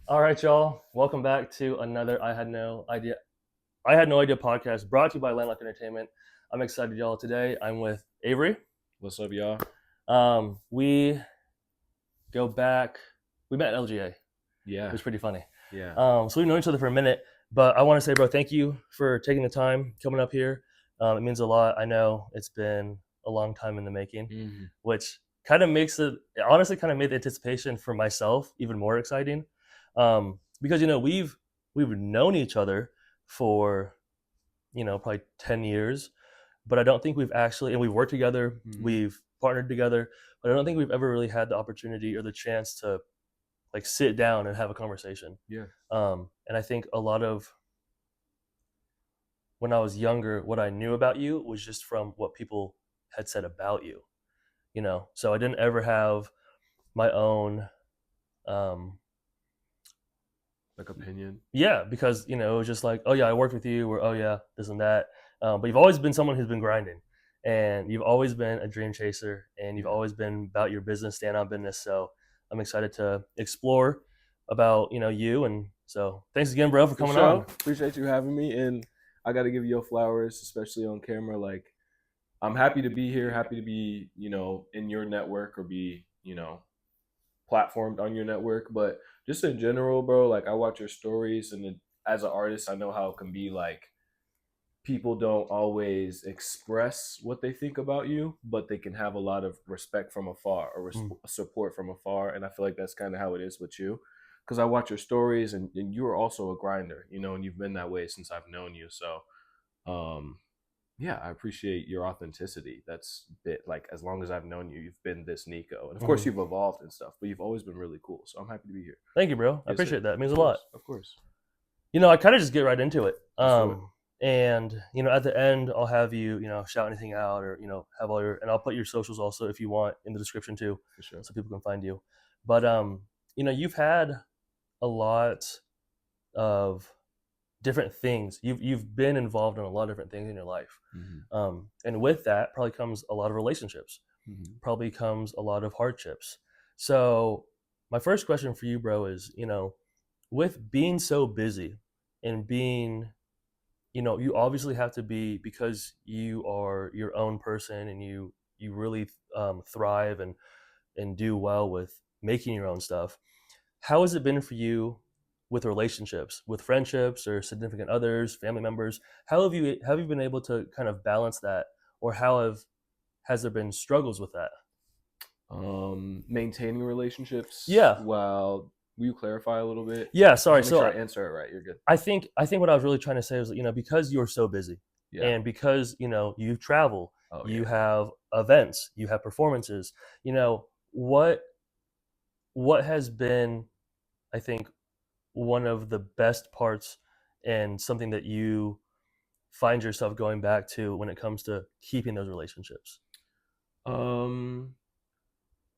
All right, y'all. Welcome back to another I had no idea podcast brought to you by Landlocked Entertainment. I'm excited, y'all. Today I'm with Avery. What's up, y'all? We go back. We met at LGA. It Yeah, was pretty funny. yeah. So we've known each other for a minute, but I want to say, bro, thank you for taking the time coming up here. It means a lot. I know it's been a long time in the making, hmm which kind of makes it honestly kind of made the anticipation for myself even more exciting. Because we've known each other for probably 10 years, but I don't think we've actually, and we've worked together, hmm we've partnered together, but I don't think we've ever really had the opportunity or the chance to like sit down and have a conversation. Yeah. And I think a lot of when I was younger, what I knew about you was just from what people had said about you. So I didn't ever have my own, um, Like opinion. yeah, because it was just like, oh yeah, I worked with you, or oh yeah, this and that. But you've always been someone who's been grinding, and you've always been a dream chaser, and you've Yeah. always been about your business, stand on business. So I'm excited to explore about you, and so thanks again, bro, for For coming sure. on. Appreciate you having me. And I got to give you your flowers, especially on camera. Like, I'm happy to be here, happy to be, in your network or be, platformed on your network. But just in general, bro, like, I watch your stories. And as an artist, I know how it can be like people don't always express what they think about you, but they can have a lot of respect from afar or Mm. support from afar. And I feel like that's kind of how it is with you. Because I watch your stories and you are also a grinder, and you've been that way since I've known you. So, um, yeah, I appreciate your authenticity. That's bit like as long as I've known you, you've been this Nico. And of course, Mhm. you've evolved and stuff, but you've always been really cool. So I'm happy to be here. Thank you, bro. I Yes, sir. appreciate that. It means Of a lot. course. Of course. I kind of just get right into it. Let's do it. And at the end, I'll have you, shout anything out, or have all your, and I'll put your socials also if you want in the description too, For sure. so people can find you. But you've had a lot of different things. You've been involved in a lot of different things in your life, hmm and with that probably comes a lot of relationships. hmm Probably comes a lot of hardships. So my first question for you, bro, is with being so busy and being you obviously have to be, because you are your own person, and you really thrive and do well with making your own stuff. How has it been for you with relationships, with friendships or significant others, family members? How have you been able to kind of balance that, or has there been struggles with that? Maintaining relationships. Yeah, Well, will you clarify a little bit? yeah. I just Sorry. want to make So sure I answer it right. You're good. I think what I was really trying to say was, because you're so busy, Yeah. and because you travel, Oh you yeah. have events, you have performances. What has been, I think, one of the best parts, and something that you find yourself going back to when it comes to keeping those relationships? Um,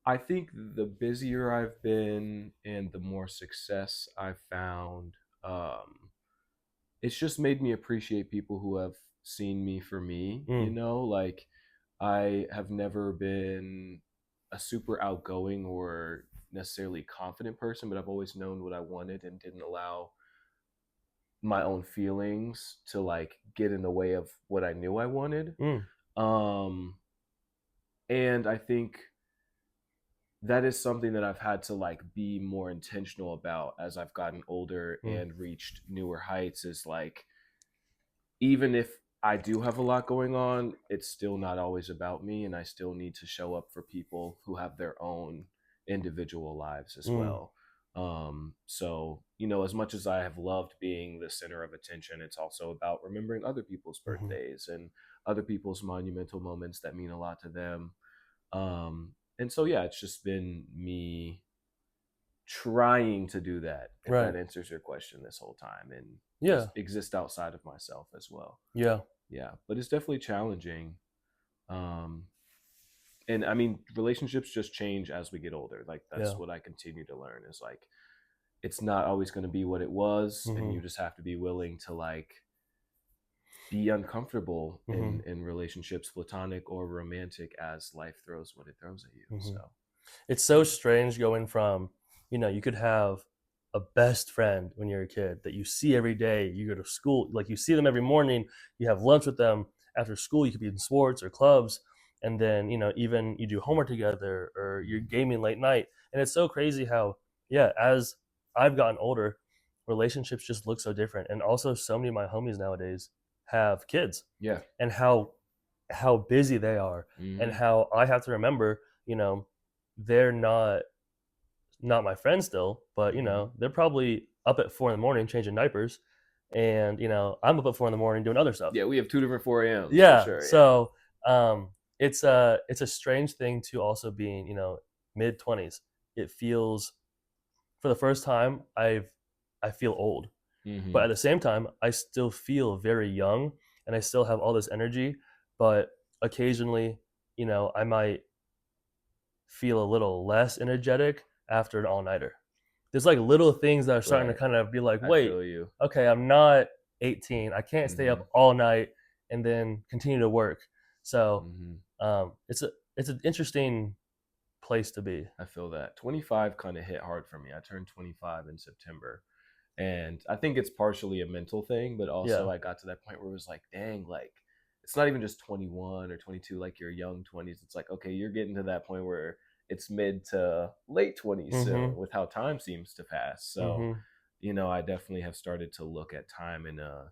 I think the busier I've been and the more success I've found, it's just made me appreciate people who have seen me for me. Mm, Like I have never been a super outgoing or necessarily confident person, but I've always known what I wanted and didn't allow my own feelings to like get in the way of what I knew I wanted. mm, Um and I think that is something that I've had to like be more intentional about as I've gotten older mm, and reached newer heights is like even if I do have a lot going on, it's still not always about me and I still need to show up for people who have their own individual lives as mm, well. So, as much as I have loved being the center of attention, it's also about remembering other people's mhm. birthdays and other people's monumental moments that mean a lot to them. And so yeah, it's just been me trying to do that, if Right. that answers your question this whole time, and just Yeah. exist outside of myself as well. Yeah. Yeah, but it's definitely challenging. Um, and I mean, relationships just change as we get older. Like that's Yeah. what I continue to learn is like it's not always going to be what it was, and you Hmm. just have to be willing to like be uncomfortable Hmm. in relationships, platonic or romantic, as life throws what it throws at you. Hmm. So It's so yeah. strange going from, you could have a best friend when you're a kid that you see every day. You go to school, like you see them every morning, you have lunch with them after school, you could be in sports or clubs, and then, even you do homework together or you're gaming late night. And it's so crazy how, yeah, as I've gotten older, relationships just look so different. And also so many of my homies nowadays have kids, Yeah. and how busy they are, and Mm-hmm. how I have to remember, they're not my friends still, but Mm-hmm. they're probably up at 4 in the morning changing diapers, and I'm up at 4 in the morning doing other stuff. Yeah, we have two different 4 a.m.s for Yeah, sure. Yeah. so it's a strange thing to also being mid 20s. It feels, for the first time, I feel old, but Mm-hmm. at the same time I still feel very young, and I still have all this energy. But occasionally, I might feel a little less energetic after an all-nighter. There's like little things that are starting to Right. kind of be like, I wait, feel you. okay, I'm not 18. I can't stay Mm-hmm. up all night and then continue to work. So Mm-hmm. it's an interesting place to be. I feel that 25 kind of hit hard for me. I turned 25 in September. And I think it's partially a mental thing, but also Yeah. I got to that point where it was like, dang, like it's not even just 21 or 22, like your young 20s. It's like, okay, you're getting to that point where it's mid to late 20s Mm-hmm. soon with how time seems to pass. So, Mm-hmm. I definitely have started to look at time in a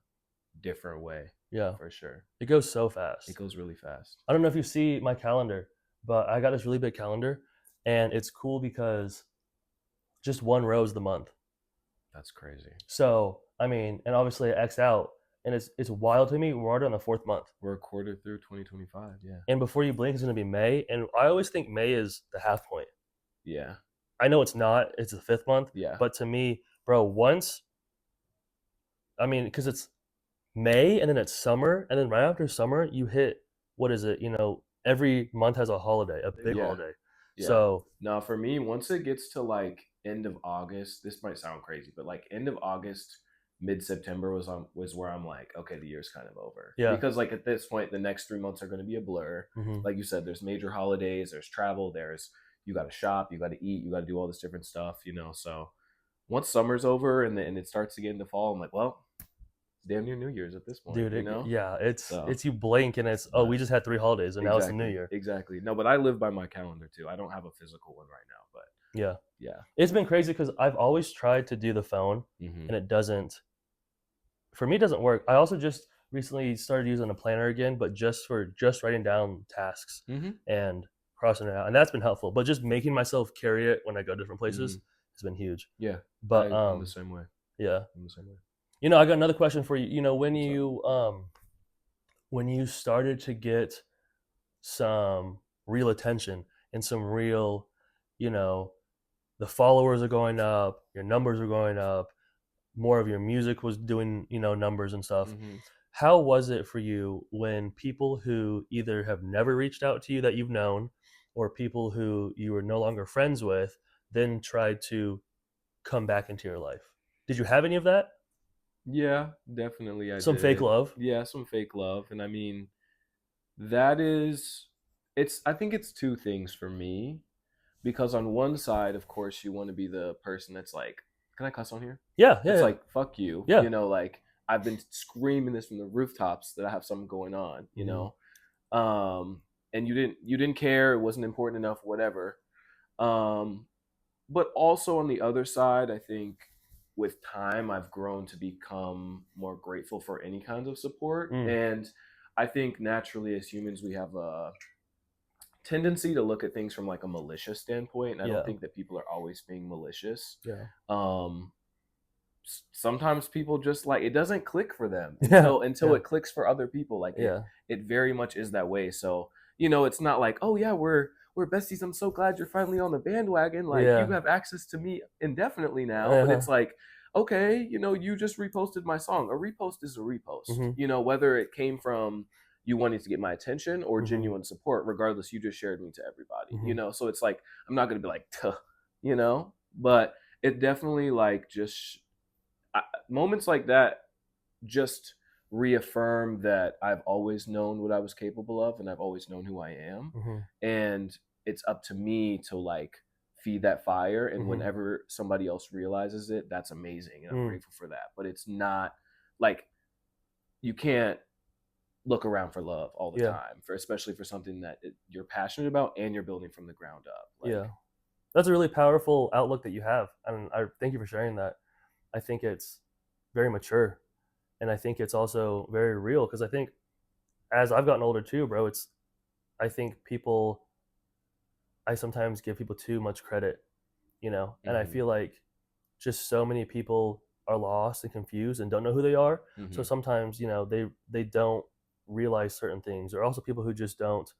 different way Yeah. for sure. It goes so It fast. goes really fast. I don't know if you see my calendar, but I got this really big calendar, and it's cool because just one row is the month. That's crazy. So I mean, and obviously I X out, and it's wild to me. We're already on the fourth month, We're a quarter through 2025. Yeah. and before you blink, it's going to be May. And I always think May is the half point. Yeah. I know it's not; it's the fifth month. Yeah. But to me, bro, once, I mean, because it's May and then it's summer, and then right after summer, you hit, what is it? Every month has a holiday, a big Yeah. holiday. Yeah. So Now, for me, once it gets to like end of August, this might sound crazy, but like end of August, mid September was where I'm like, okay, the year's kind of over. yeah. Because like at this point, the next 3 months are going to be a blur. Hmm. Like you said, there's major holidays, there's travel, there's you got to shop, you got to eat, you got to do all this different stuff. So once summer's over and it starts to get into fall, I'm like, well, it's damn near New Year's at this point, Dude, you know. yeah, it's So, it's you blink and it's, oh, we but just had 3 holidays and now it's the new exactly, year. exactly. No, but I live by my calendar too. I don't have a physical one right now, but Yeah. yeah. It's been crazy because I've always tried to do the phone, Mm-hmm. and it doesn't, for me, it doesn't work. I also just recently started using a planner again, but just for just writing down tasks Mm-hmm. and crossing it out. And that's been helpful. But just making myself carry it when I go different Mm-hmm. places has been huge. Yeah, But I'm the same way. yeah. I'm the same way. I got another question for you. When What's up? you started to get some real attention and some real, you know, the followers are going up, your numbers are going up, more of your music was doing, numbers and stuff. Mm-hmm. How was it for you when people who either have never reached out to you that you've known, or people who you were no longer friends with, then tried to come back into your life? Did you have any of that? Yeah, definitely I Some fake did. love? Yeah, some fake love, and I mean that is, it's. I think it's two things for me because on one side, of course, you want to be the person that's like, can I cuss on here? Yeah, yeah, That's yeah. like, fuck you. Yeah. Like I've been screaming this from the rooftops that I have something going on. Hmm. Um, and you didn't care. It wasn't important enough. Whatever. Um, but also on the other side, I think with time, I've grown to become more grateful for any kinds of support. Mm, And I think naturally, as humans, we have a tendency to look at things from like a malicious standpoint. And I don't yeah, think that people are always being malicious. yeah, Um, Sometimes people just like it doesn't click for them yeah, until yeah, it clicks for other people. Like it yeah, it very much is that way. So it's not like, oh yeah, we're besties. I'm so glad you're finally on the bandwagon. Like you yeah, have access to me indefinitely now. But uh-huh. it's like, okay, you just reposted my song. A repost is a repost. Hmm. Whether it came from you wanting to get my attention or Hmm. genuine support, regardless, you just shared me to everybody. Hmm. So it's like I'm not gonna be like, tuh, but it definitely like just moments like that just reaffirm that I've always known what I was capable of and I've always known who I am. Hmm. And it's up to me to like feed that fire, and Mm-hmm. whenever somebody else realizes it, that's amazing, and I'm Mm. grateful for that. But it's not like you can't look around for love all the Yeah. time, for especially for something that you're passionate about and you're building from the ground up. Like, Yeah. That's a really powerful outlook that you have, and I thank you for sharing that. I think it's very mature, and I think it's also very real because I think as I've gotten older too, bro, it's I think people I sometimes give people too much credit, and I mm-hmm, feel like just so many people are lost and confused and don't know who they are. So mm-hmm, sometimes, they don't realize certain things, or also people who just don't,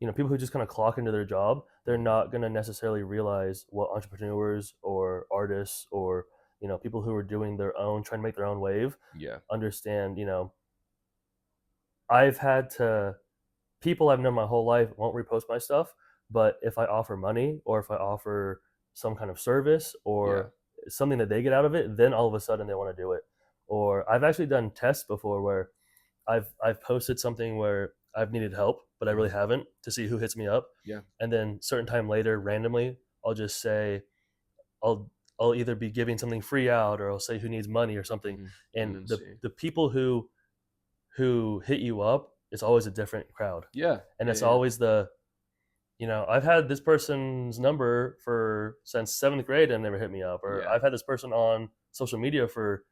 people who just kind of clock into their job, they're mm-hmm. not going to necessarily realize what entrepreneurs or artists or, people who are doing their own, trying to make their own wave, Yeah. understand, I've had to people I've known my whole life won't repost my stuff, but if I offer money or if I offer some kind of service Yeah. or something that they get out of it, then all of a sudden they want to do it. Or I've actually done tests before where I've posted something where I've needed help, but I really Mm-hmm. haven't to see who hits me up. Yeah. And then certain time later, randomly, I'll just say I'll I'll either be giving something free out or I'll say who needs money or something. Mm-hmm. And And then the see. the people who hit you up, it's always a different crowd. Yeah. And Yeah. it's Yeah. always I've had this person's number for since seventh grade and never hit me up, or Yeah. I've had this person on social media for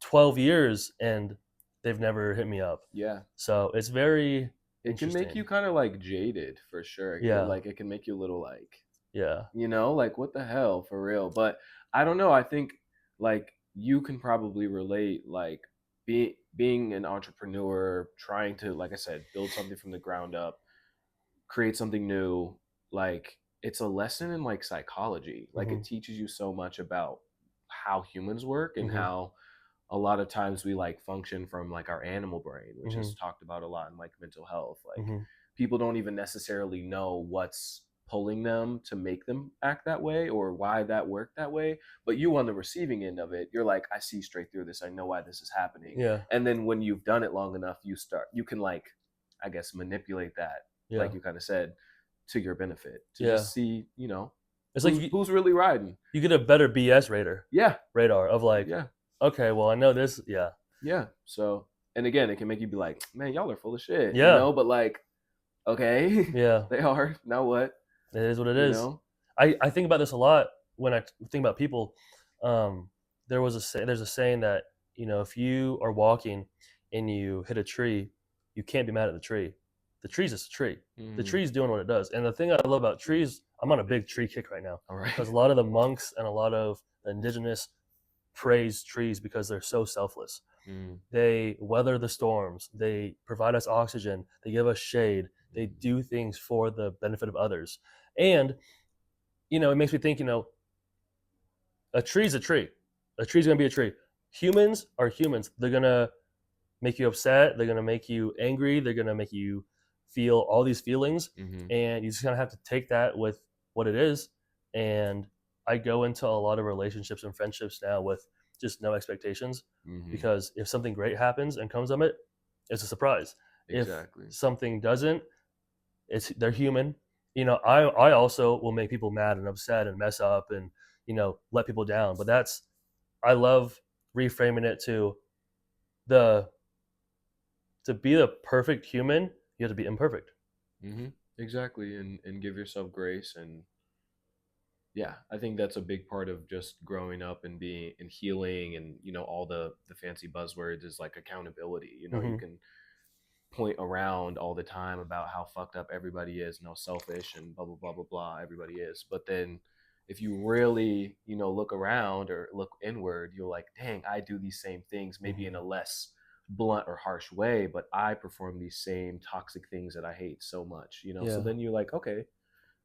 12 years and they've never hit me up. Yeah. So it's very It can make you interesting. kind of like jaded for sure. Yeah, Like it can make you a little like, yeah, like what the hell for real. But I don't know. I think like you can probably relate, like being an entrepreneur, trying to, like I said, build something from the ground up, create something new. Like it's a lesson in like psychology. Like hmm it teaches you so much about how humans work and hmm how a lot of times we like function from like our animal brain, which hmm is talked about a lot in like mental health. Like hmm people don't even necessarily know what's pulling them to make them act that way or why that worked that way, but you on the receiving end of it, you're like, I see straight through this, I know why this is happening. yeah, And then when you've done it long enough, you can like, I guess, manipulate that, yeah, like you kind of said, to your benefit, to yeah. just see, It's like who's really riding. you get a better BS Yeah. radar of like, Yeah. okay, well I know this. Yeah, Yeah. So, and again, it can make you be like, man, y'all are full of shit, yeah, but like, okay, yeah. they are. Now what? It is what it You is. know? I think about this a lot when I think about people. Um, there's a saying that if you are walking and you hit a tree, you can't be mad at the tree. The tree's just a tree. The Mm, tree's doing what it does. And the thing I love about trees, I'm on a big tree kick right now all right. because a lot of the monks and a lot of the indigenous praise trees because they're so selfless. Mm, They weather the storms. They provide us oxygen. They give us shade. They mm, do things for the benefit of others. And it makes me think, a tree's a tree. A tree's gonna be a tree. Humans are humans. They're gonna make you upset. They're gonna make you angry. They're gonna make you feel all these feelings, mm-hmm, and you just kind of have to take that with what it is. And I go into a lot of relationships and friendships now with just no expectations, mm-hmm. because if something great happens and comes of it, it's a surprise. If Exactly. something doesn't, they're human. I also will make people mad and upset and mess up and let people down. But I love reframing it the to be the perfect human, you have to be imperfect. Mm-hmm. Exactly. And give yourself grace. And yeah, I think that's a big part of just growing up and being and healing, and all the fancy buzzwords is like accountability. You Hmm can point around all the time about how fucked up everybody is and how selfish and blah blah blah blah blah everybody is. But then if you really, look around or look inward, you're like, dang, I do these same things, maybe in hmm a less blunt or harsh way, but I perform these same toxic things that I hate so much. So Yeah, then you're like, okay,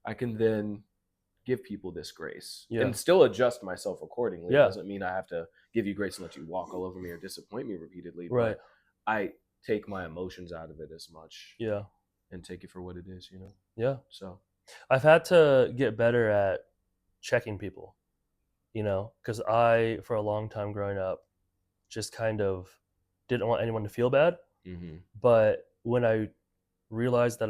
I can then give people this grace yeah, and still adjust myself accordingly. It yeah. doesn't mean I have to give you grace and let you walk all over me or disappoint me repeatedly, Right. but I take my emotions out of it as much Yeah, and take it for what it is. yeah. So, I've had to get better at checking people. Because I, for a long time growing up, just kind of didn't want anyone to feel bad. hmm But when I realized that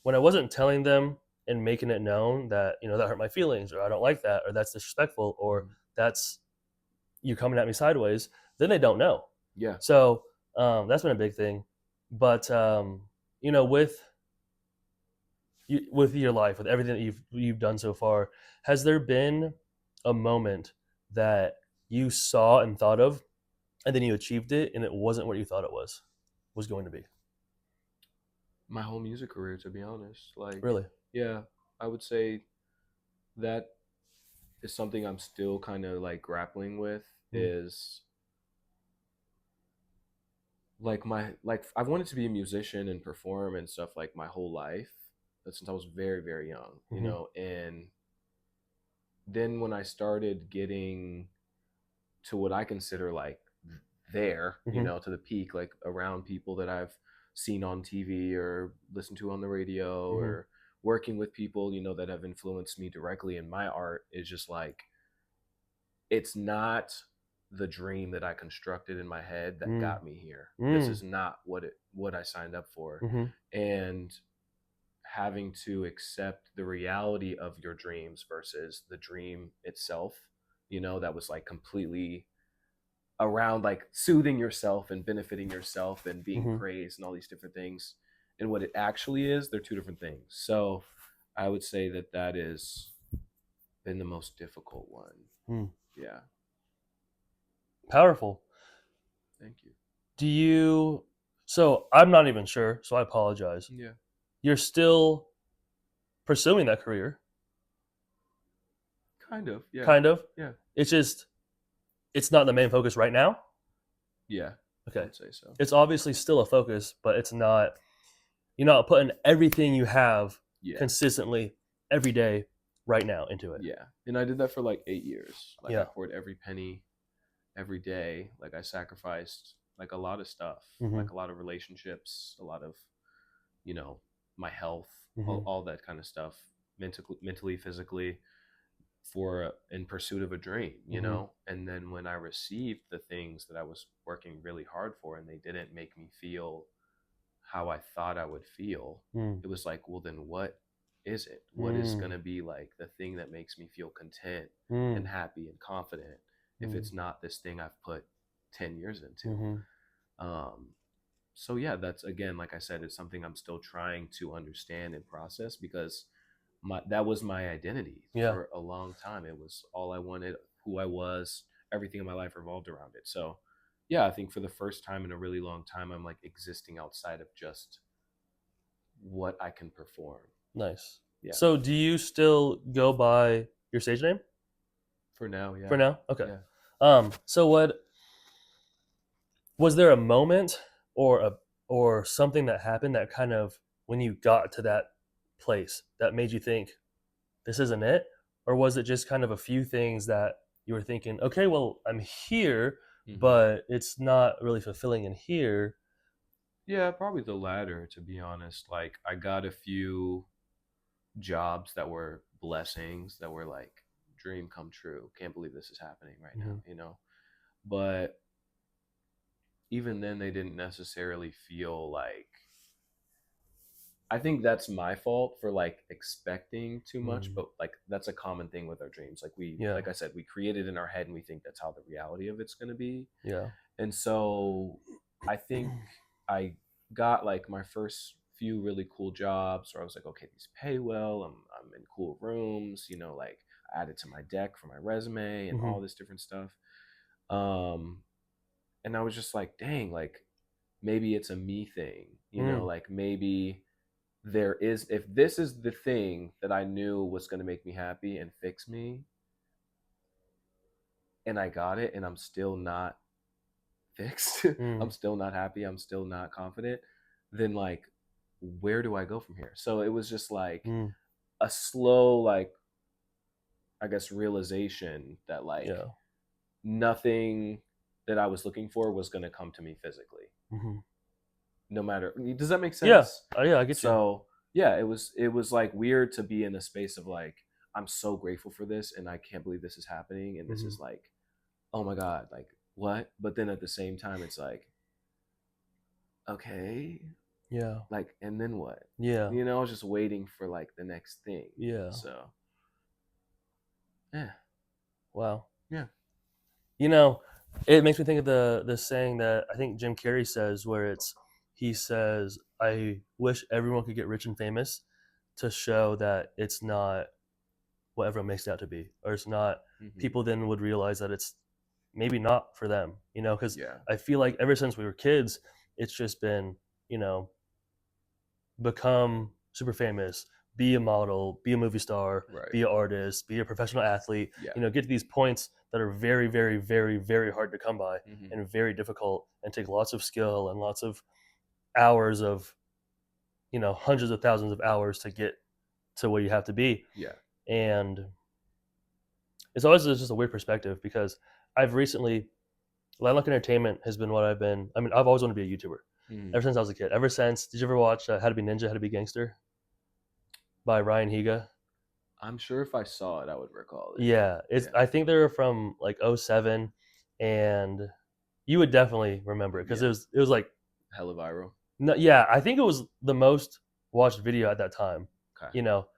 when I wasn't telling them and making it known that, that hurt my feelings, or I don't like that, or that's disrespectful, or Mhm. that's you coming at me sideways, then they don't know. Yeah. So that's been a big thing. But with with your life, with everything that you've done so far, has there been a moment that you saw and thought of, and then you achieved it, and it wasn't what you thought it was going to be? My whole music career, to be honest. Like, Really? yeah, I would say that is something I'm still kind of like grappling with Mm. is like I've wanted to be a musician and perform and stuff like my whole life since I was very, very young, Mm-hmm. and then when I started getting to what I consider like there, Mm-hmm. to the peak, like around people that I've seen on TV or listened to on the radio Mm-hmm. or working with people, that have influenced me directly in my art is just like, it's not the dream that I constructed in my head that Mm. got me here. This Mm. is not what I signed up for. Mm-hmm. And having to accept the reality of your dreams versus the dream itself, that was like completely around like soothing yourself and benefiting yourself and being Mm-hmm. praised and all these different things. And what it actually is, they're two different things. So I would say that is been the most difficult one. Mm. Yeah. Powerful. Thank you. Do you? So I'm not even sure. So I apologize. Yeah. You're still pursuing that career, Kind of. Yeah. kind of. Yeah. It's just it's not the main focus right now. Yeah. I Okay. would say so. It's obviously still a focus, but it's not. You're not putting everything you have Yeah. consistently every day right now into it. Yeah. And I did that for like 8 years. Like I Yeah. poured every penny every day. Like I sacrificed like a lot of stuff, Mm-hmm. like a lot of relationships, a lot of, you know, my health, Mm-hmm. all that kind of stuff, mentally, physically, for in pursuit of a dream, Mm-hmm. And then when I received the things that I was working really hard for and they didn't make me feel how I thought I would feel, Mm. it was like, well, then what is it? What is going Mm. to be like the thing that makes me feel content and Mm. happy and confident if Mm. it's not this thing I've put 10 years into? Mm-hmm. Um, so, yeah, that's again, like I said, it's something I'm still trying to understand and process because that was my identity Yeah. for a long time. It was all I wanted, who I was, everything in my life revolved around it. So, yeah, I think for the first time in a really long time, I'm like existing outside of just what I can perform. Nice. Yeah. So, do you still go by your stage name For now, for yeah. now? Okay. Yeah. So what was there a moment or something that happened that kind of when you got to that place that made you think this isn't it, or was it just kind of a few things that you were thinking, okay, well, I'm here, Hmm. but it's not really fulfilling in here? Yeah, probably the latter, to be honest. Like, I got a few jobs that were blessings that were like, dream come true. Can't believe this is happening right Mm-hmm. now. But even then, they didn't necessarily feel like, I think that's my fault for like expecting too much, Mm. but like that's a common thing with our dreams. Like Yeah. like I said, we create it in our head and we think that's how the reality of it's going to be. Yeah. And so I think I got like my first few really cool jobs where I was like, okay, these pay well. I'm in cool rooms, like I added to my deck for my resume and Mm-hmm. all this different stuff. Um, and I was just like, dang, like maybe it's a me thing, Mm. like maybe there is, if this is the thing that I knew was going to make me happy and fix me, and I got it, and I'm still not fixed, Mm. I'm still not happy, I'm still not confident, then like, where do I go from here? So it was just like Mm. a slow, like, I guess, realization that like Yeah. nothing that I was looking for was going to come to me physically, Mm-hmm. no matter. Does that make Yeah. sense? Yeah, I get you. So yeah, it was like weird to be in a space of like, I'm so grateful for this and I can't believe this is happening and this Mm-hmm. is like, oh my god, like what? But then at the same time it's like, okay, Yeah. Like, and then what? Yeah. You know, just waiting for like the next thing. Yeah. So yeah, Wow. yeah. You know, it makes me think of the saying that I think Jim Carrey says, where he says, "I wish everyone could get rich and famous to show that it's not what everyone makes it out to be, or it's not." Hmm. People then would realize that it's maybe not for them, because Yeah. I feel like ever since we were kids, it's just been, you know, become super famous, be a model, be a movie star, Right. be an artist, be a professional athlete, Yeah. get to these points that are very, very, very, very hard to come by Hmm. and very difficult and take lots of skill and lots of hours of, hundreds of thousands of hours to get to where you have to be. Yeah. And it's always just a weird perspective because I've recently, Landlocked Entertainment has been what I mean, I've always wanted to be a YouTuber Hmm. ever since I was a kid. Ever since, did you ever watch How to Be Ninja, How to Be Gangster by Ryan Higa? I'm sure if I saw it, I would recall it. Yeah, it's. Yeah. I think they were from like '07, and you would definitely remember it because Yeah. it was like, Hella viral. no, yeah, I think it was the most watched video at that time. Okay. You know,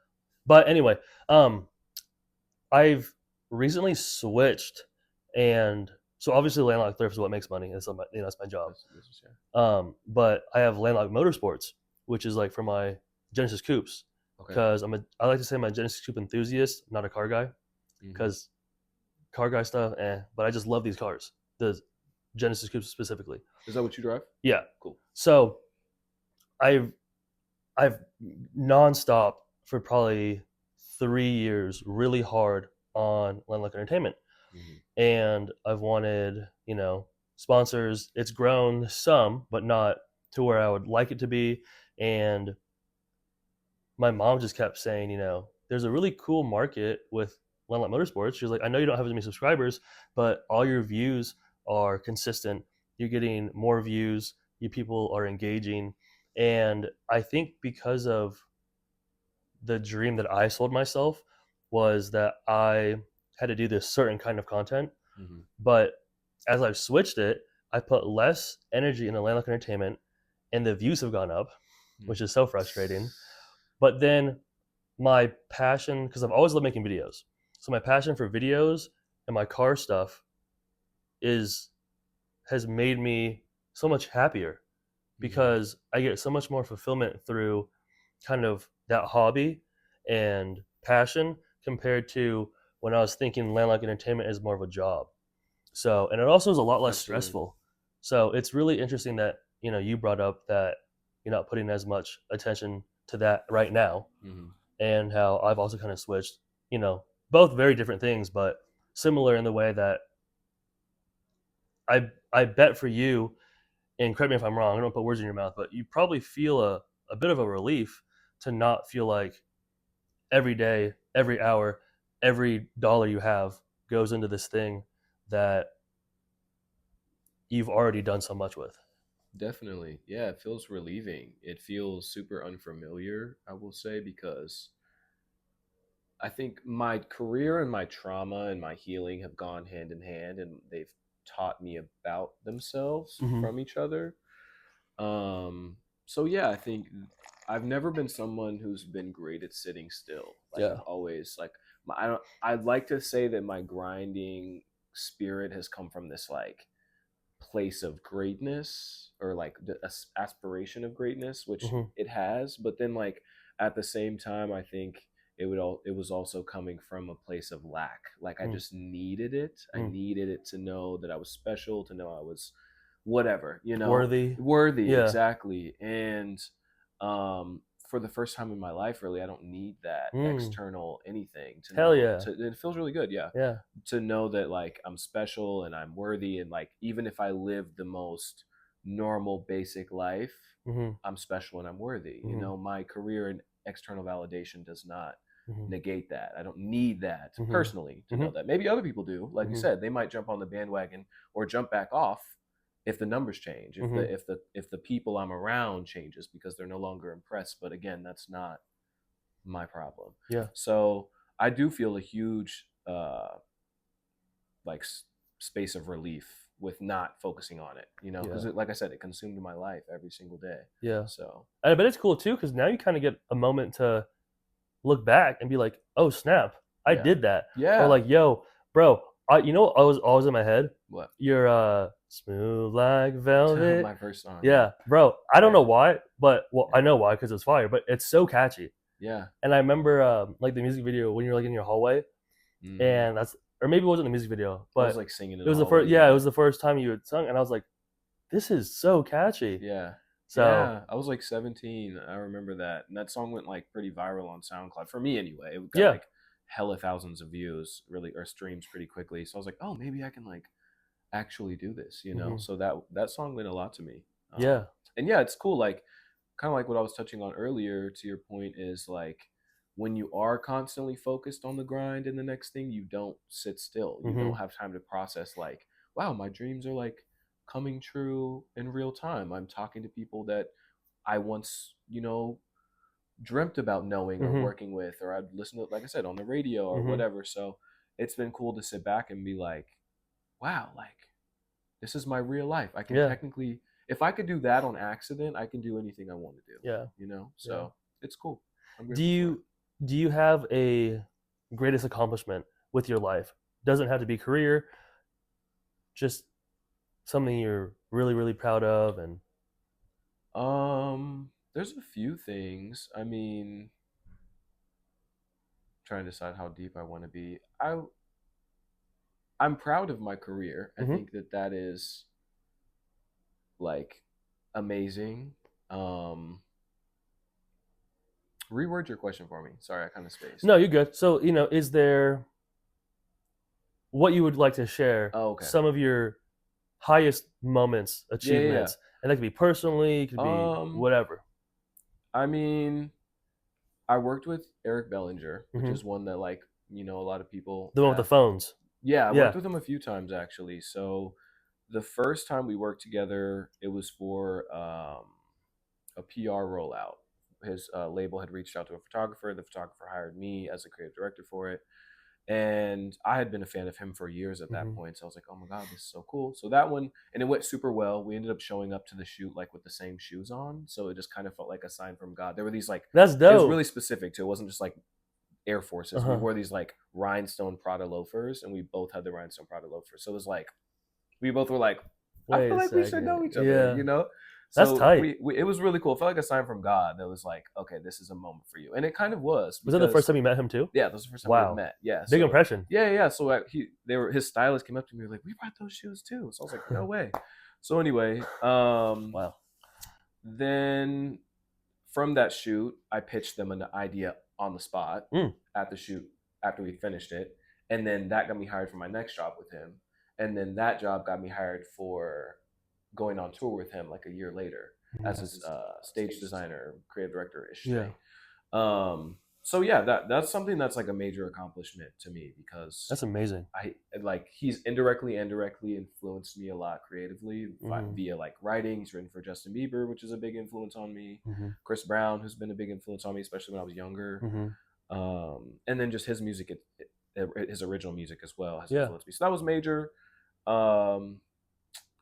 but anyway, um, I've recently switched, and so obviously Landlocked Thrift is what makes money. That's that's my job. That's yeah. But I have Landlocked Motorsports, which is like for my Genesis coupes, Okay. because I like to say I'm a Genesis coupe enthusiast, not a car guy, Hmm. because car guy stuff, but I just love these cars, the Genesis coupes specifically. Is that what you drive? Yeah. Cool. So I've I've nonstop for probably 3 years, really hard on Landlocked Entertainment, Hmm. and I've wanted sponsors. It's grown some, but not to where I would like it to be, and my mom just kept saying, there's a really cool market with Landlocked Motorsports. She's like, I know you don't have as many subscribers, but all your views are consistent. You're getting more views. You people are engaging, and I think because of the dream that I sold myself was that I had to do this certain kind of content. Hmm. But as I've switched it, I put less energy into Landlocked Entertainment, and the views have gone up, which is so frustrating. But then my passion, because I've always loved making videos, so my passion for videos and my car stuff is has made me so much happier Hmm. because I get so much more fulfillment through kind of that hobby and passion compared to when I was thinking Landlocked Entertainment is more of a job. So, and it also is a lot less Absolutely. stressful. So it's really interesting that you brought up that you're not putting as much attention to that right now, Hmm. and how I've also kind of switched. Both very different things, but similar in the way that I bet for you, and correct me if I'm wrong, I don't put words in your mouth, but you probably feel a bit of a relief to not feel like every day, every hour, every dollar you have goes into this thing that you've already done so much with. Definitely. Yeah, it feels relieving. It feels super unfamiliar, I will say, because I think my career and my trauma and my healing have gone hand in hand and they've taught me about themselves Mm-hmm. from each other. So yeah, I think I've never been someone who's been great at sitting still. Like Yeah. I've always like I don't I'd like to say that my grinding spirit has come from this like place of greatness or like the aspiration of greatness, which Mm-hmm. it has, but then like at the same time I think it was also coming from a place of lack. Like I just needed it. I Mm-hmm. needed it to know that I was special, to know I was whatever, Worthy. worthy, Yeah. exactly. And for the first time in my life, really, I don't need that Mm. external anything to Hell know. yeah. It feels really good, yeah, Yeah. to know that like I'm special and I'm worthy, and like even if I live the most normal, basic life, Mm-hmm. I'm special and I'm worthy. Mm-hmm. My career and external validation does not Mm-hmm. negate that. I don't need that Mm-hmm. personally to Mm-hmm. know that. Maybe other people do. Like you Mm-hmm. said, they might jump on the bandwagon or jump back off if the numbers change, if Mm-hmm. the people I'm around changes because they're no longer impressed. But again, that's not my problem. Yeah. So I do feel a huge like space of relief with not focusing on it, you know, because Yeah. like I said, it consumed my life every single day. Yeah. So But it's cool too because now you kind of get a moment to look back and be like, "Oh snap, I yeah, did that," or yeah. like, "Yo, bro, you know what I was always in my head? What? You're smooth like velvet." My first song. Yeah, Yeah, bro. I don't yeah, know why, but well, yeah, I know why because it's fire. But it's so catchy. yeah. And I remember like the music video when you were like in your hallway, Hmm. and that's or maybe it wasn't the music video, I was but like singing in it the was the hallway. first. Yeah, it Yeah, was the first time you had sung, and I was like, "This is so catchy." yeah, So yeah. I was like 17. I remember that, and that song went like pretty viral on SoundCloud for me anyway. It got yeah, like hella thousands of views, really, or streams pretty quickly. So I was like, oh, maybe I can like actually do this, you know. hmm So that song meant a lot to me. yeah, And yeah, it's cool. Like kind of like what I was touching on earlier. To your point, is like when you are constantly focused on the grind and the next thing, you don't sit still. You hmm don't have time to process. Like, wow, my dreams are like coming true in real time. I'm talking to people that I once, you know, dreamt about knowing or hmm working with, or I'd listen to, like I said, on the radio or hmm whatever. So it's been cool to sit back and be like, wow, like this is my real life. I can yeah, technically, if I could do that on accident, I can do anything I want to do, yeah, you know? yeah. So it's cool. I'm Do grateful for it. you do you have a greatest accomplishment with your life? Doesn't have to be career, just something you're really really proud of, and There's a few things. I mean, trying to decide how deep I want to be. I'm proud of my career. I hmm think that is like amazing. Um, Reword your question for me. Sorry, I kind of spaced. no, you're good. So is there what you would like to share? Oh, okay. Some of your highest moments, Yeah, yeah, achievements, and that could be personally, it could be yeah. whatever. I mean, I worked with Eric Bellinger, which hmm is one that like you know a lot of people The one with the have. phones. Yeah, I worked Yeah. with him a few times actually. So the first time we worked together, it was for a PR rollout. His label had reached out to a photographer. The photographer hired me as a creative director for it, and I had been a fan of him for years at that hmm point. So I was like, "Oh my god, this is so cool!" So that one, and it went super well. We ended up showing up to the shoot like with the same shoes on, so it just kind of felt like a sign from God. There were these like, That's it was dope. really specific too. It wasn't just like Air Uh Forces. We huh. wore these like rhinestone Prada loafers, and we both had the rhinestone Prada loafers. So it was like we both were like, I Wait feel a like we should second. know each other, Yeah, you know. that's So tight. it was really cool. It felt like a sign from God that was like, okay, this is a moment for you, and it kind of was Was that the first because time you met him too? yeah, that was the first time we had Wow, met. Yeah, big so impression. yeah, yeah. So his stylist came up to me like, we brought those shoes too. So I was like, no way. So anyway, Wow. then from that shoot, I pitched them an idea on the spot Mm. at the shoot after we finished it. And then that got me hired for my next job with him. And then that job got me hired for going on tour with him like a year later as his stage designer, creative director ish Yeah, thing. So yeah, that's something that's like a major accomplishment to me because that's amazing. I like he's indirectly and directly influenced me a lot creatively hmm via like writing. He's written for Justin Bieber, which is a big influence on me. hmm Chris Brown, who's been a big influence on me, especially when I was younger. hmm And then just his music, his original music as well has Yeah. influenced me. So that was major. Um,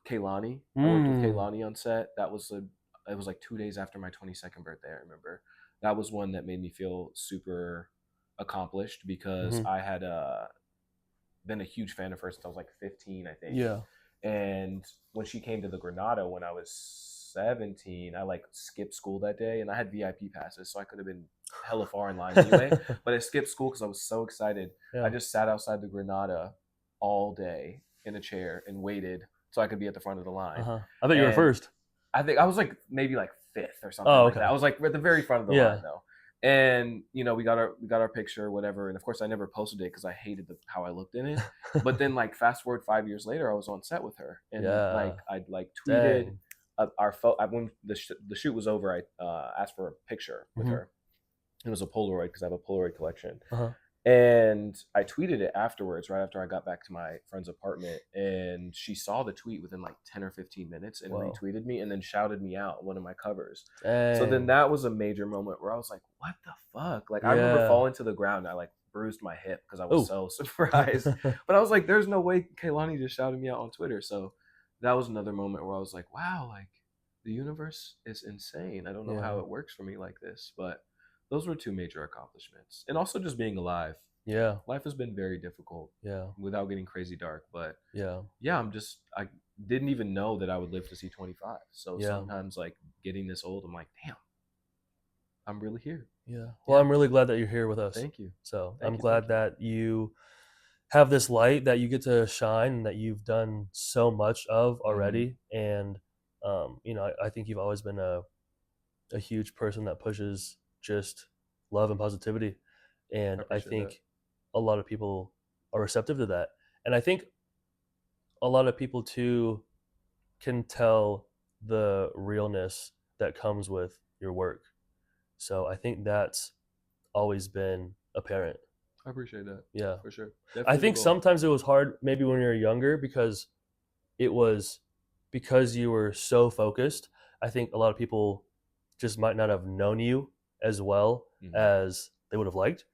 Kaylani, I worked with Mm. Kaylani on set. It was like 2 days after my 22nd birthday. I remember that was one that made me feel super accomplished because hmm I had been a huge fan of hers since I was like 15, I think. Yeah. And when she came to the Granada when I was 17, I like skipped school that day and I had VIP passes, so I could have been hella far in line anyway. But I skipped school because I was so excited. I yeah. just sat outside the Granada all day in a chair and waited so I could be at the front of the Uh line. huh. I bet you were And first. I think I was like maybe like fifth or something Oh, like that. okay. I was like at the very front of the line Yeah. though. And you know, we got our picture, whatever. And of course, I never posted it because I hated how I looked in it. But then, like, fast forward 5 years later, I was on set with her, and like yeah. I'd like tweeted Dang. our when the shoot was over. I asked for a picture with hmm her. It was a Polaroid because I have a Polaroid collection. Uh huh. And I tweeted it afterwards, right after I got back to my friend's apartment. And she saw the tweet within like 10 or 15 minutes and Whoa. retweeted me and then shouted me out on one of my covers. So then Dang. that was a major moment where I was like, what the fuck? Like, I remember Yeah. falling to the ground. And I like bruised my hip because I was Oh. so surprised. But I was like, there's no way Kaylani just shouted me out on Twitter. So that was another moment where I was like, wow, like the universe is insane. I don't know how Yeah. it works for me like this, but those were two major accomplishments. And also just being alive. Yeah. Life has been very difficult Yeah. without getting crazy dark, but Yeah. yeah, I didn't even know that I would live to see 25. So Yeah. sometimes like getting this old, I'm like, damn, I'm really here. Yeah. Well, Yeah. I'm really glad that you're here with us. Thank you. So I'm Thank you. Thank glad you. that you have this light that you get to shine and that you've done so much of Mm-hmm. already. And, I think you've always been a huge person that pushes just love and positivity. I And I appreciate that. think a lot of people are receptive to that. And I think a lot of people too can tell the realness that comes with your work. So I think that's always been apparent. I appreciate that. Yeah. For sure. I Definitely the think goal. sometimes it was hard maybe when you were younger because it was because you were so focused. I think a lot of people just might not have known you as well Mm-hmm. as they would have liked.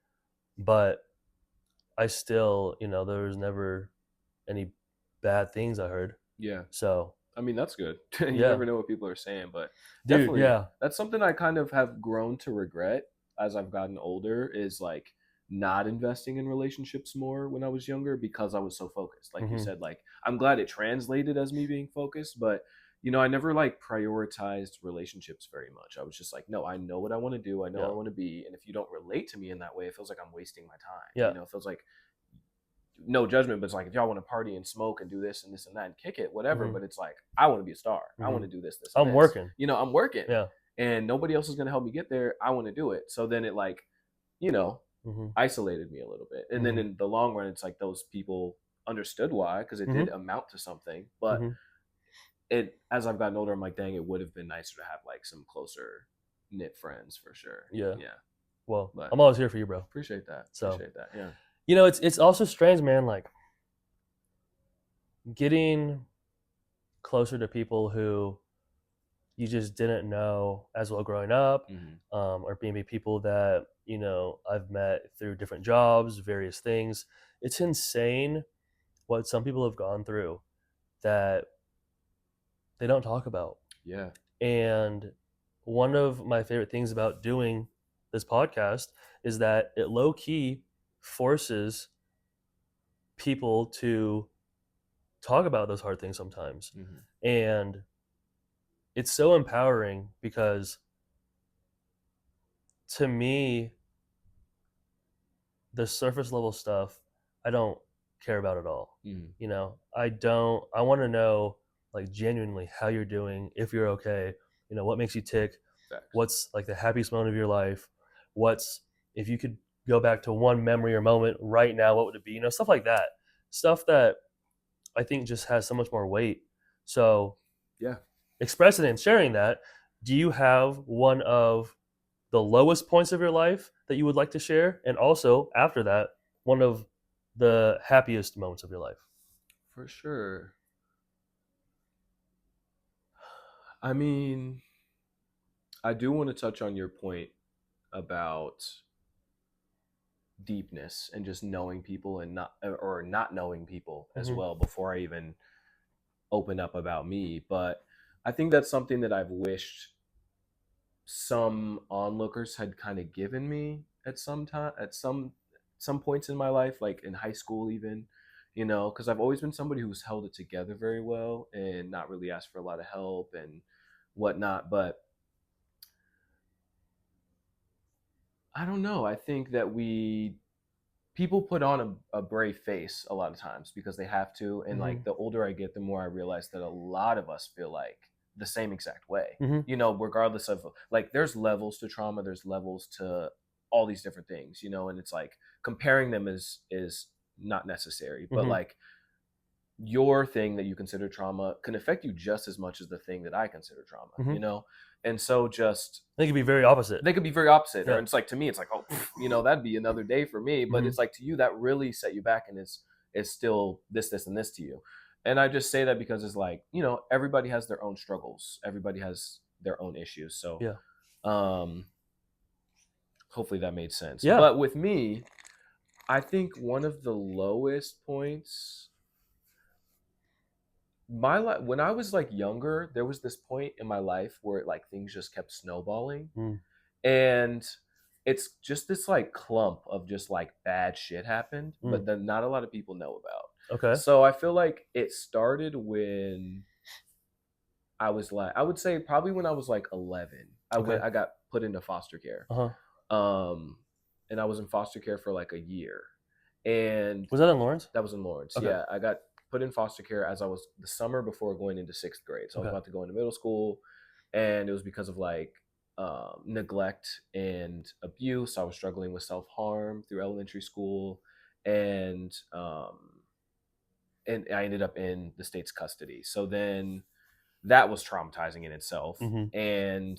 But I still, there was never any bad things I heard. Yeah. So, I mean, that's good. You yeah. never know what people are saying, but Dude, definitely yeah. that's something I kind of have grown to regret as I've gotten older is like not investing in relationships more when I was younger because I was so focused. Like you Hmm. said, like I'm glad it translated as me being focused, but I never like prioritized relationships very much. I was just like, no, I know what I want to do. I know Yeah. I want to be. And if you don't relate to me in that way, it feels like I'm wasting my time. Yeah. It feels like no judgment, but it's like if y'all want to party and smoke and do this and this and that and kick it, whatever. Hmm. But it's like I want to be a star. I Hmm. want to do this, this, and I'm this. working. I'm working, Yeah. and nobody else is gonna help me get there. I want to do it. So then it like, you know, Hmm. isolated me a little bit. And then Hmm. in the long run, it's like those people understood why because it did Hmm. amount to something. But Hmm. it as I've gotten older, I'm like, dang, it would have been nicer to have like some closer knit friends for sure. Yeah. Yeah, Well, but I'm always here for you, bro. appreciate that. So, Appreciate that. Yeah. it's also strange, man, like getting closer to people who you just didn't know as well growing up, Mm-hmm. or maybe people that I've met through different jobs, various things. It's insane what some people have gone through that they don't talk about. Yeah. And one of my favorite things about doing this podcast is that it low key forces people to talk about those hard things sometimes. Mm-hmm. And it's so empowering because to me, the surface level stuff, I don't care about at all. Mm-hmm. I don't, I want to know like genuinely how you're doing, if you're okay, what makes you tick, Facts. what's like the happiest moment of your life, what's, if you could go back to one memory or moment right now, what would it be? Stuff like that. Stuff that I think just has so much more weight. So Yeah. expressing and sharing that, do you have one of the lowest points of your life that you would like to share? And also, after that, one of the happiest moments of your life? For sure. I mean, I do want to touch on your point about deepness and just knowing people and not knowing people as Mm-hmm. well before I even open up about me. But I think that's something that I've wished some onlookers had kind of given me at some time at some points in my life, like in high school even. Because I've always been somebody who's held it together very well and not really asked for a lot of help and whatnot. But I don't know. I think that people put on a brave face a lot of times because they have to. And Mm-hmm. like the older I get, the more I realize that a lot of us feel like the same exact way. Mm-hmm. Regardless of like there's levels to trauma, there's levels to all these different things, and it's like comparing them is not necessary. But Mm-hmm. like your thing that you consider trauma can affect you just as much as the thing that I consider trauma, Mm-hmm. And so just They could be very opposite. they could be very opposite. Or Yeah. it's like to me, it's like, oh, that'd be another day for me. But Mm-hmm. it's like to you that really set you back and is still this, and this to you. And I just say that because it's like, everybody has their own struggles. Everybody has their own issues. So Yeah. um hopefully that made sense. Yeah. But with me, I think one of the lowest points when I was like younger, there was this point in my life where like things just kept snowballing, Mm. and it's just this like clump of just like bad shit happened, Mm. but then not a lot of people know about. Okay. So I feel like it started when I was like, I would say probably when I was like 11. Okay. I got put into foster care. Uh huh. Um, and I was in foster care for like a year. And Was that in Lawrence? that was in Lawrence. Okay. Yeah, I got put in foster care as I was the summer before going into sixth grade. So I was Okay. about to go into middle school, and it was because of like neglect and abuse. I was struggling with self harm through elementary school, and I ended up in the state's custody. So then that was traumatizing in itself, Mm-hmm. and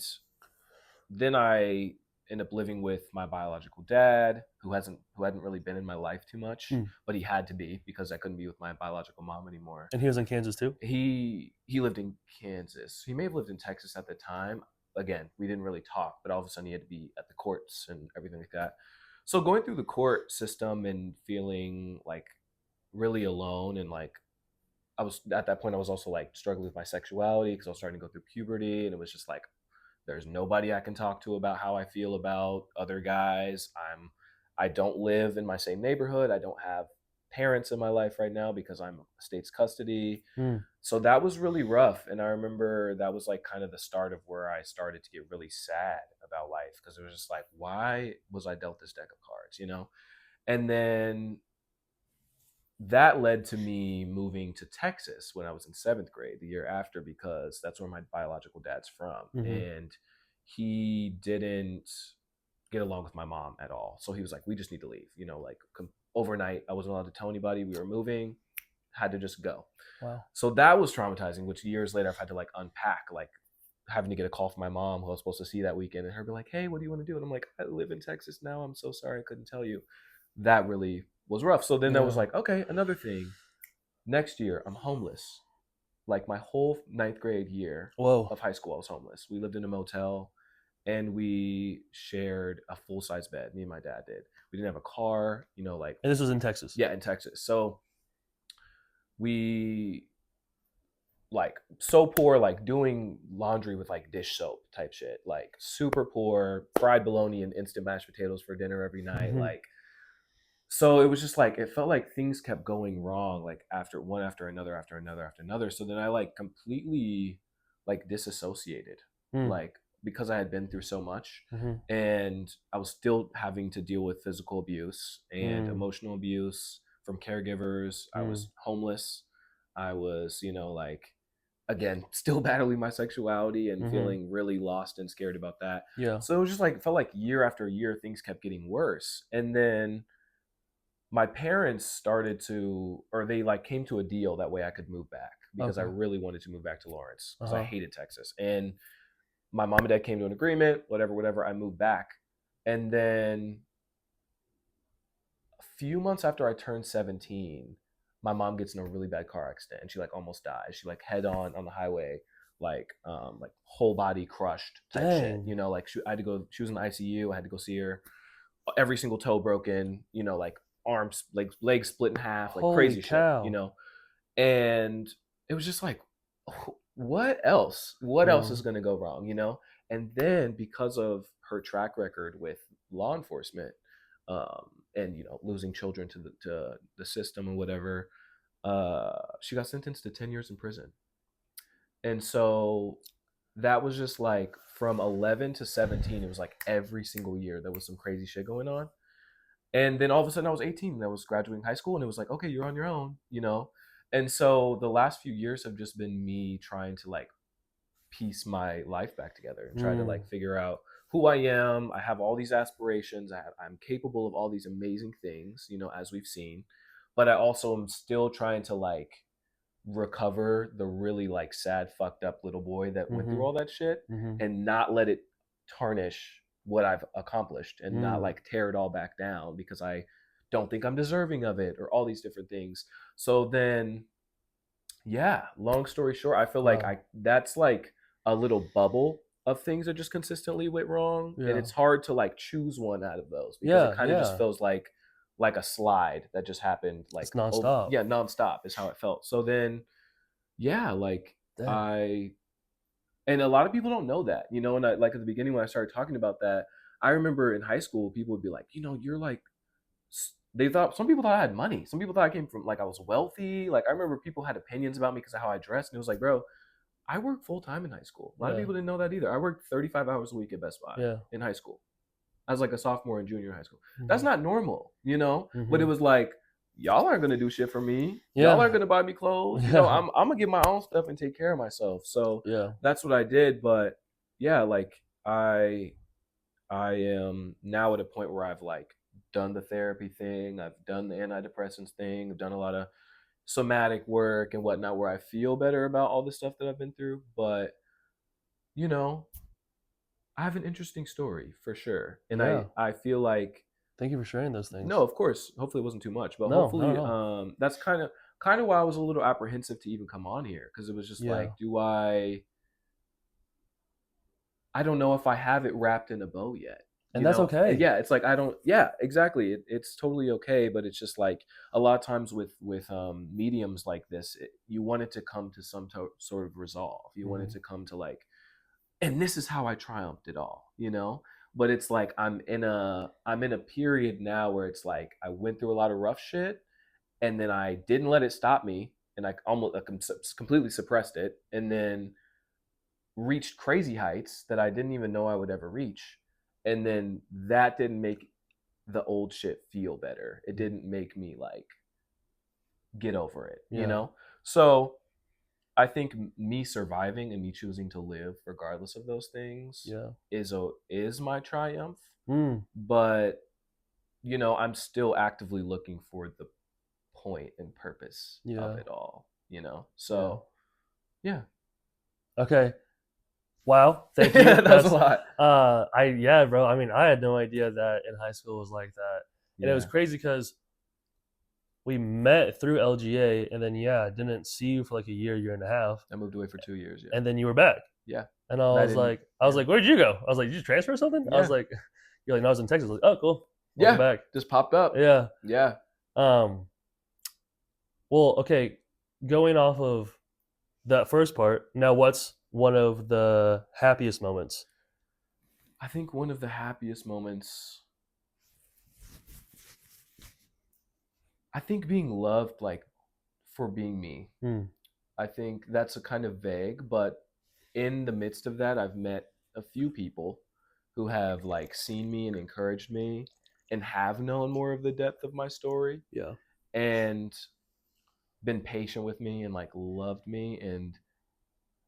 then I end up living with my biological dad, who hadn't really been in my life too much, Mm. but he had to be because I couldn't be with my biological mom anymore. And he was in Kansas too. He lived in Kansas. He may have lived in Texas at the time. Again, we didn't really talk, but all of a sudden he had to be at the courts and everything like that. So going through the court system and feeling like really alone, and like I was at that point I was also like struggling with my sexuality because I was starting to go through puberty, and it was just like there's nobody I can talk to about how I feel about other guys. I don't live in my same neighborhood. I don't have parents in my life right now because I'm state's custody. Mm. So that was really rough, and I remember that was like kind of the start of where I started to get really sad about life, because it was just like, why was I dealt this deck of cards, you know? And then that led to me moving to Texas when I was in seventh grade, the year after, because that's where my biological dad's from. Mm-hmm. And he didn't get along with my mom at all. So he was like, we just need to leave, you know, like overnight. I wasn't allowed to tell anybody we were moving, had to just go. Wow. So that was traumatizing, which years later I've had to like unpack, like having to get a call from my mom who I was supposed to see that weekend, and her be like, hey, what do you want to do? And I'm like, I live in Texas now. I'm so sorry I couldn't tell you. That really was rough. So then there was Yeah. like, okay, another thing. Next year, I'm homeless. Like my whole ninth grade year Whoa. of high school, I was homeless. We lived in a motel, and we shared a full size bed. Me and my dad did. We didn't have a car, you know, like, And this was in Texas. yeah, in Texas. So we like so poor, like doing laundry with like dish soap type shit, like super poor, fried bologna and instant mashed potatoes for dinner every night. Mm-hmm. Like, so it was just like it felt like things kept going wrong, like after one after another after another after another. So then I like completely like disassociated, Mm. like because I had been through so much, Mm-hmm. and I was still having to deal with physical abuse and Mm. emotional abuse from caregivers. I Mm. was homeless. I was, you know, like again, still battling my sexuality and Mm-hmm. feeling really lost and scared about that. Yeah. So it was just like felt like year after year things kept getting worse. And then my parents started to, or they like came to a deal that way I could move back, because I Okay. really wanted to move back to Lawrence because I Uh-huh. hated Texas. And my mom and dad came to an agreement, whatever, whatever. I moved back. And then a few months after I turned 17, my mom gets in a really bad car accident, and she like almost dies. She like head on the highway, like whole body crushed type shit. Dang. You know, like I had to go, she was in the ICU. I had to go see her. Every single toe broken, you know, like arms, legs split in half, like Holy crazy shit, you cow. know. And it was just like, what else? What else Mm. is going to go wrong, you know? And then because of her track record with law enforcement, and you know, losing children to the system or whatever, she got sentenced to 10 years in prison. And so that was just like from 11 to 17, it was like every single year there was some crazy shit going on. And then all of a sudden I was 18 and I was graduating high school, and it was like, okay, you're on your own, you know? And so the last few years have just been me trying to like piece my life back together and try to Mm. like figure out who I am. I have all these aspirations. I'm capable of all these amazing things, you know, as we've seen. But I also am still trying to like recover the really like sad, fucked up little boy that went through Mm-hmm. all that shit, Mm-hmm. and not let it tarnish what I've accomplished, and not Mm. like tear it all back down because I don't think I'm deserving of it or all these different things. So then, yeah, long story short, I feel like Wow. that's like a little bubble of things that just consistently went wrong, and Yeah. it's hard to like choose one out of those because it Yeah. kind of just Yeah. feels like a slide that just happened, like, It's oh nonstop. yeah, nonstop is how it felt. So then yeah, like Damn. I and a lot of people don't know that, you know. And I like at the beginning when I started talking about that, I remember in high school people would be like, you know, you're like they thought some people thought I had money. Some people thought I came from like I was wealthy. Like I remember people had opinions about me because of how I dressed, and it was like, bro, I worked full time in high school. A lot of Yeah. people didn't know that either. I worked 35 hours a week at Best Buy Yeah. in high school as like a sophomore and junior in high school. That's Hmm. not normal, you know. But it Hmm. was like, y'all aren't gonna do shit for me. Y'all aren't Yeah. gonna buy me clothes. You know, Yeah. I'm gonna get my own stuff and take care of myself. So Yeah. that's what I did. But yeah, like I am now at a point where I've like done the therapy thing, I've done the antidepressants thing, I've done a lot of somatic work and whatnot where I feel better about all the stuff that I've been through. But you know, I have an interesting story for sure. And Yeah. I feel like Thank you for sharing those no, things. of course, hopefully it wasn't too much, but No, not hopefully at all. that's kind of why I was a little apprehensive to even come on here because it was just Yeah. like, do I don't know if I have it wrapped in a bow yet. And You that's know, okay. yeah, it's like I don't. Yeah, exactly. It's totally okay, but it's just like a lot of times with mediums like this, you want it to come to some sort of resolve. You want it Hmm. to come to like, and this is how I triumphed it all. You know, but it's like I'm in a period now where it's like I went through a lot of rough shit, and then I didn't let it stop me, and I almost like, completely suppressed it, and then reached crazy heights that I didn't even know I would ever reach. And then that didn't make the old shit feel better. It didn't make me like get over it, you Yeah. know? So I think me surviving and me choosing to live regardless of those things Yeah. is my triumph. Mm. But you know, I'm still actively looking for the point and purpose of Yeah. it all, you know? Yeah. So yeah. Okay. Wow. Thank you. That was a That's lot. yeah, bro. I mean, I had no idea that in high school was like that. And it was Yeah. crazy because we met through LGA and then yeah, didn't see you for like a year, year and a half. I moved away for 2 years. Yeah. And then you were back. Yeah. And And I didn't. I was Yeah. like, where'd you go? I was like, did you transfer or something? I was Yeah. like, you're like, no, I was in Texas. I was like, oh, cool. Welcome Yeah. back. Just popped up. Yeah. Yeah. Um, well, okay. Going off of that first part, now what's one of the happiest moments? I think one of the happiest moments, I think being loved like for being me. Hmm. I think that's a kind of vague, but in the midst of that, I've met a few people who have like seen me and encouraged me and have known more of the depth of my story Yeah. and been patient with me and like loved me and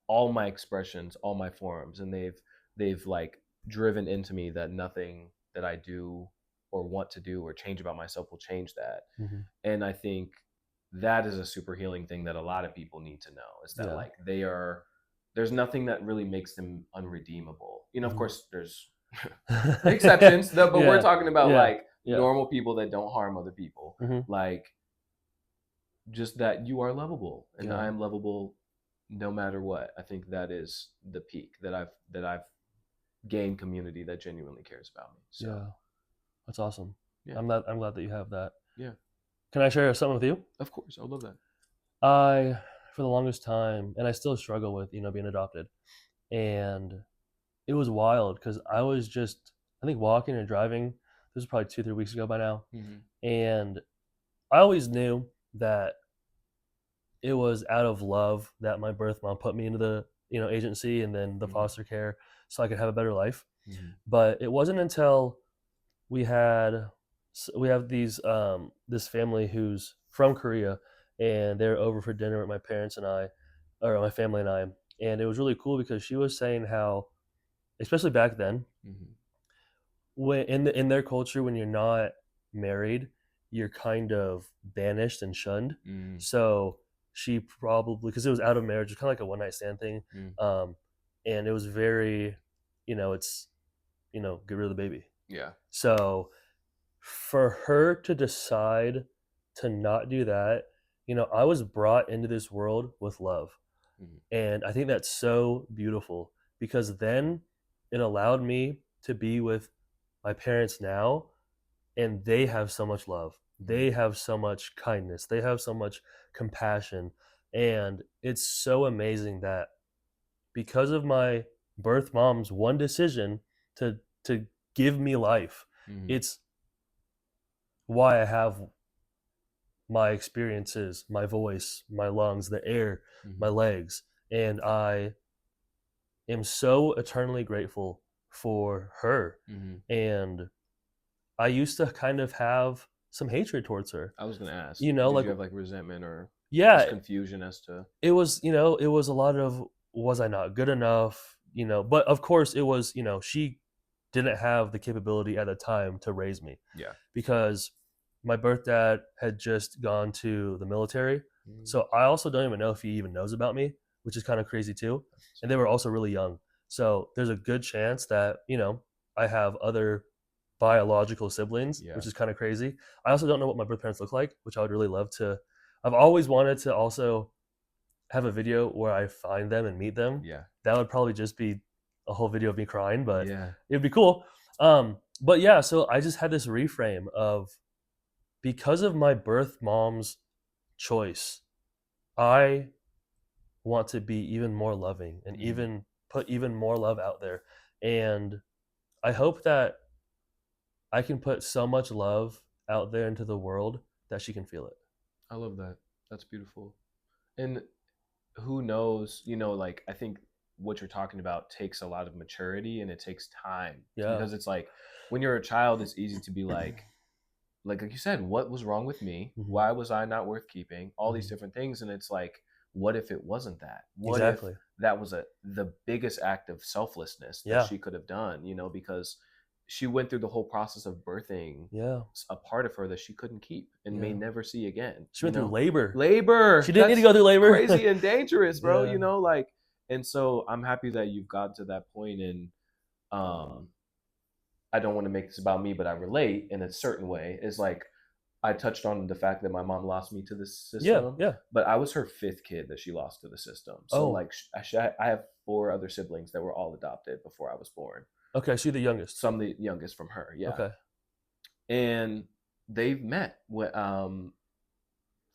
all my expressions, all my forms, and they've like driven into me that nothing that I do or want to do or change about myself will change that. Hmm. And I think that is a super healing thing that a lot of people need to know is that Yeah. like there's nothing that really makes them unredeemable. You know, of Hmm. course there's exceptions, but we're Yeah. talking about Yeah. like Yeah. normal people that don't harm other people. Hmm. Like just that you are lovable and I Yeah. am lovable no matter what. I think that is the peak that I've gained community that genuinely cares about me. So Yeah. That's awesome. yeah, I'm glad that you have that. yeah, Can I share something with you? of course, I would love that. I, for the longest time, and I still struggle with, being adopted. And it was wild because I was just, I think, walking and driving. This was probably 2, 3 weeks ago by now. Mm-hmm. And I always knew that it was out of love that my birth mom put me into the, agency and then the Mm-hmm. foster care so I could have a better life. Mm-hmm. But it wasn't until we had, we have this family who's from Korea and they're over for dinner with my parents and I, or my family and I. And it was really cool because she was saying how, especially back then, Mm-hmm. when in their culture, when you're not married, you're kind of banished and shunned. Mm-hmm. So she probably, because it was out of marriage, it's kind of like a one night stand thing, Mm-hmm. um, and it was very, it's get rid of the baby. Yeah. So for her to decide to not do that, I was brought into this world with love. Mm-hmm. And I think that's so beautiful because then it allowed me to be with my parents now, and they have so much love. Mm-hmm. They have so much kindness. They have so much compassion. And it's so amazing that because of my birth mom's one decision to give me life, Mm-hmm. it's why I have my experiences, my voice, my lungs, the air, my Mm-hmm. legs, and I am so eternally grateful for her. Mm-hmm. And I used to kind of have some hatred towards her. I was gonna ask, You know, did like you have like resentment or just yeah, confusion as to? it was, it was a lot of was I not good enough, but of course it was, she didn't have the capability at the time to raise me Yeah. because my birth dad had just gone to the military. Mm, So I also don't even know if he even knows about me, which is kind of crazy too. that's And they were also really young. So there's a good chance that, I have other biological siblings, yeah. which is kind of crazy. I also don't know what my birth parents look like, which I would really love to. I've always wanted to also have a video where I find them and meet them. Yeah. That would probably just be a whole video of me crying, but Yeah. it'd be cool. But yeah, so I just had this reframe of because of my birth mom's choice, I want to be even more loving and Mm, even put even more love out there. And I hope that I can put so much love out there into the world that she can feel it. I love that. That's beautiful. And who knows, like I think what you're talking about takes a lot of maturity and it takes time Yeah. because it's like when you're a child, it's easy to be like you said, what was wrong with me? Hmm. Why was I not worth keeping? All these Hmm. different things, and it's like, what if it wasn't that? What if Exactly. that was the biggest act of selflessness that Yeah. she could have done? Because she went through the whole process of birthing Yeah. a part of her that she couldn't keep and may Yeah. never see again. She went through labor. She Labor, didn't need to that's go through labor. crazy and dangerous, bro. Yeah. Like, and so I'm happy that you've gotten to that point, and um, I don't want to make this about me, but I relate in a certain way. Is like I touched on the fact that my mom lost me to the Yeah. system, Yeah. but I was her fifth kid that she lost to the system. So Oh, like I have four other siblings that were all adopted before I was born. okay. So you're the youngest. So I'm the youngest from her, yeah. Okay. And they've met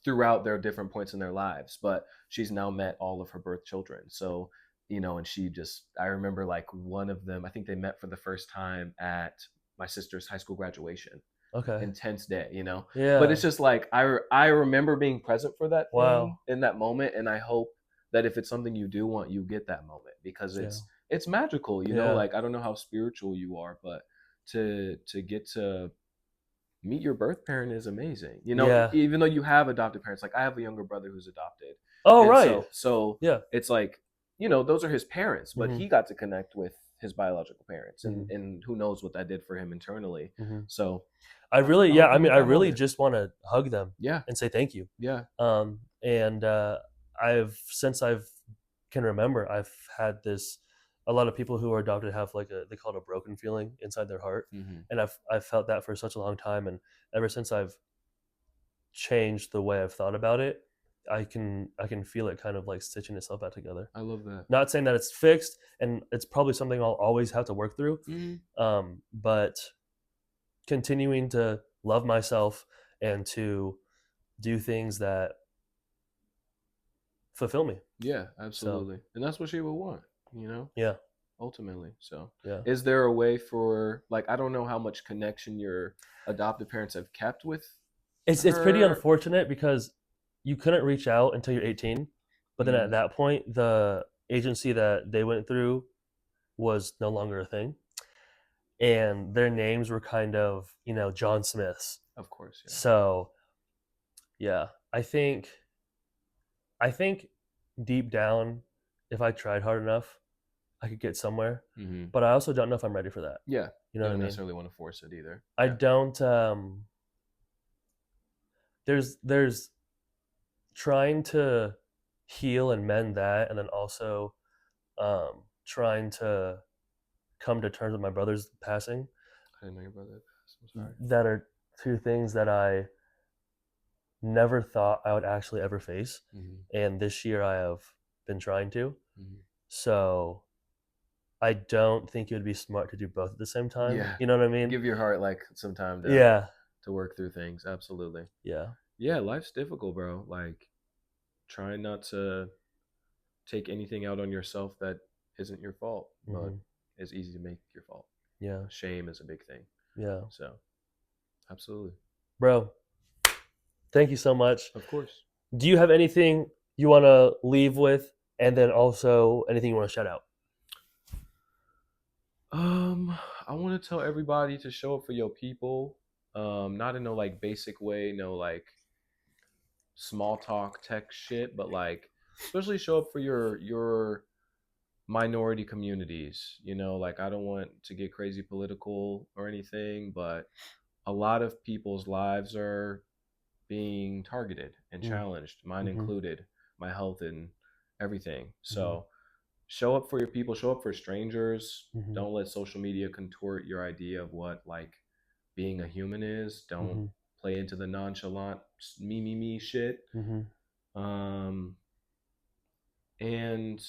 throughout their different points in their lives, but she's now met all of her birth children. So and I remember like one of them, I think they met for the first time at my sister's high school graduation. Okay. Intense day, but it's Yeah. just like I remember being present for that thing Wow. in that moment, and I hope that if it's something you do want, you get that moment because Yeah. it's magical, Yeah. like I don't know how spiritual you are, but to get to meet your birth parent is amazing, Yeah. even though you have adopted parents. Like I have a younger brother who's adopted, Oh, and right. so Yeah. it's like those are his parents, but Hmm. he got to connect with his biological parents, and Hmm. and who knows what that did for him internally. Hmm. So I really, I yeah. hope I you mean, get I that really moment. just want to hug them Yeah. and say thank you. Yeah. And since I've can remember, I've had this. A lot of people who are adopted have like they call it a broken feeling inside their heart, Mm-hmm. and I've felt that for such a long time. And ever since I've changed the way I've thought about it, I can feel it kind of like stitching itself back together. I love that. Not saying that it's fixed, and it's probably something I'll always have to work through. Mm-hmm. But continuing to love myself and to do things that fulfill me. Yeah, So absolutely. And that's what she would want, yeah, ultimately. So, yeah. is there a way for, like, I don't know how much connection your adopted parents have kept with It's pretty her? unfortunate because you couldn't reach out until you're 18, but then at Mm, that point, the agency that they went through was no longer a thing, and their names were kind of John Smiths. of course, yeah. So yeah, I think deep down, if I tried hard enough, I could get somewhere. Mm-hmm. But I also don't know if I'm ready for that. Yeah. You know You what I don't mean? necessarily want to force it either. I Yeah. don't. There's trying to heal and mend that, and then also trying to come to terms with my brother's passing. I didn't know your brother passed. I'm sorry. That are two things that I never thought I would actually ever face, Mm-hmm. and this year I have been trying to. Mm-hmm. So I don't think it would be smart to do both at the same time. Yeah. You know what I mean? Give your heart like some time to Yeah, to work through things. Absolutely. yeah, Yeah, life's difficult, bro. Like trying not to take anything out on yourself that isn't your fault, but Mhm. is easy to make your fault. Yeah. Shame is a big thing. Yeah. So, absolutely. Bro, thank you so much. Of course. Do you have anything you want to leave with, and then also anything you want to shout out? I want to tell everybody to show up for your people. Not in no like basic way, no like small talk tech shit, but like especially show up for your minority communities. You know, like I don't want to get crazy political or anything, but a lot of people's lives are being targeted and Mm. challenged, mine Mhm. included, my health and everything. Mhm. So show up for your people, show up for strangers. Mhm. Don't let social media contort your idea of what like being a human is. Don't Mhm. play into the nonchalant me shit. Mhm. Um, and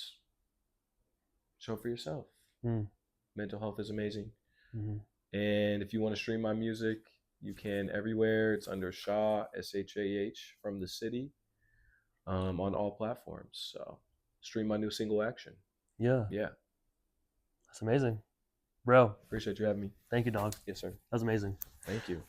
show up for yourself. Mm. Mental health is amazing. Mhm. And if you want to stream my music, you can everywhere. It's under Shah, SHAH, from the city, on all platforms. So stream my new single Action. Yeah, Yeah. that's amazing, bro. Appreciate you having me. Thank you, dog. Yes, sir. That was amazing. Thank you.